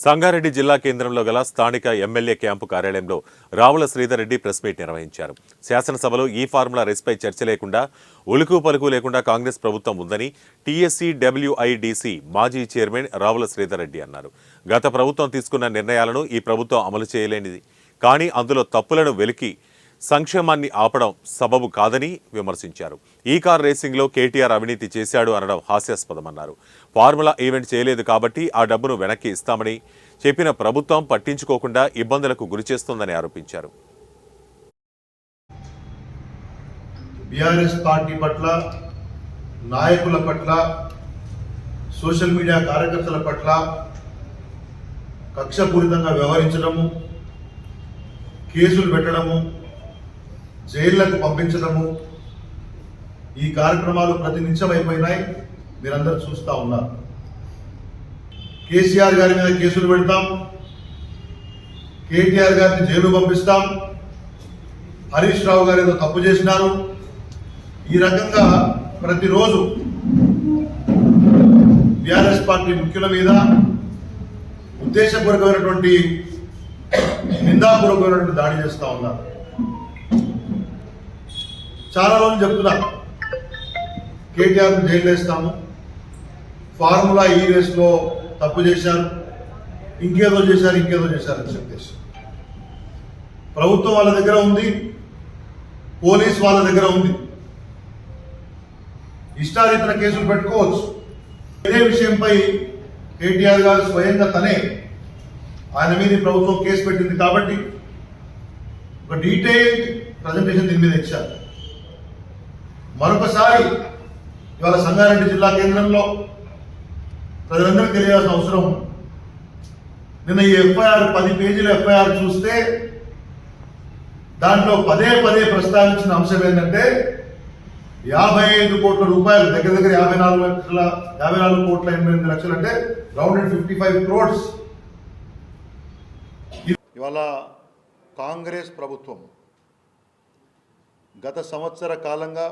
సంగారెడ్డి జిల్లా కేంద్రంలో గల స్థానిక ఎమ్మెల్యే క్యాంపు కార్యాలయంలో రావుల శ్రీధర్ రెడ్డి ప్రెస్ మీట్ నిర్వహించారు. శాసనసభలో ఈ ఫార్ములా రేస్పై చర్చ లేకుండా, ఉలుకు పలుకు లేకుండా కాంగ్రెస్ ప్రభుత్వం ఉందని టీఎస్సీడబ్ల్యూఐడిసి మాజీ చైర్మన్ రావుల శ్రీధర్ రెడ్డి అన్నారు. గత ప్రభుత్వం తీసుకున్న నిర్ణయాలను ఈ ప్రభుత్వం అమలు చేయలేనిది, కానీ అందులో తప్పులను వెలికి సంక్షేమాన్ని ఆపడం సబబు కాదని విమర్శించారు. ఈ కార్ రేసింగ్లో కేటీఆర్ అవినీతి చేశాడు అనడం హాస్యాస్పదమన్నారు. ఫార్ములా ఈవెంట్ చేయలేదు కాబట్టి ఆ డబ్బును వెనక్కి ఇస్తామని చెప్పిన ప్రభుత్వం పట్టించుకోకుండా ఇబ్బందులకు గురిచేస్తోందని ఆరోపించారు. బీఆర్ఎస్ పార్టీ పట్ల, నాయకుల పట్ల, సోషల్ మీడియా కార్యకర్తల పట్ల కక్షపూరితంగా వ్యవహరించడము, కేసులు పెట్టడము, జైళ్లకు పంపించడము, ఈ కార్యక్రమాలు ప్రతినిత్యం అయిపోయినాయి. మీరందరూ చూస్తూ ఉన్నారు. కేసీఆర్ గారి మీద కేసులు పెడతాం, కేటీఆర్ గారిని జైలు పంపిస్తాం, హరీష్ రావు గారు ఏదో తప్పు చేసినారు, ఈ రకంగా ప్రతిరోజు బీఆర్ఎస్ పార్టీ ముఖ్యుల మీద ఉద్దేశపూర్వకమైనటువంటి నిందాపూర్వకమైనటువంటి దాడి చేస్తూ ఉన్నారు. చాలా రోజులు చెప్తున్నారు కేటీఆర్ని జైలు వేస్తాము, ఫార్ములా ఈ రేస్లో తప్పు చేశారు, ఇంకేదో చేశారు అని చెప్పేసి. ప్రభుత్వం వాళ్ళ దగ్గర ఉంది, పోలీస్ వాళ్ళ దగ్గర ఉంది, ఇష్టారీతన కేసులు పెట్టుకోవచ్చు. ఇదే విషయంపై కేటీఆర్ గారు స్వయంగా తనే ఆయన మీద ప్రభుత్వం కేసు పెట్టింది కాబట్టి ఒక డీటెయిల్డ్ ప్రజెంటేషన్ దీని మీద ఇచ్చారు. మరొకసారి ఇవాళ సంగారెడ్డి జిల్లా కేంద్రంలో ప్రజలందరికీ తెలియాల్సిన అవసరం. నిన్న ఈ ఎఫ్ఐఆర్ 10 పేజీల ఎఫ్ఐఆర్ చూస్తే దాంట్లో పదే ప్రస్తావించిన అంశం ఏంటంటే 55 కోట్ల రూపాయలు, దగ్గర 54 కోట్ల 88 లక్షలు, అంటే రౌండెడ్ 55 crores. ఇవాళ కాంగ్రెస్ ప్రభుత్వం గత సంవత్సర కాలంగా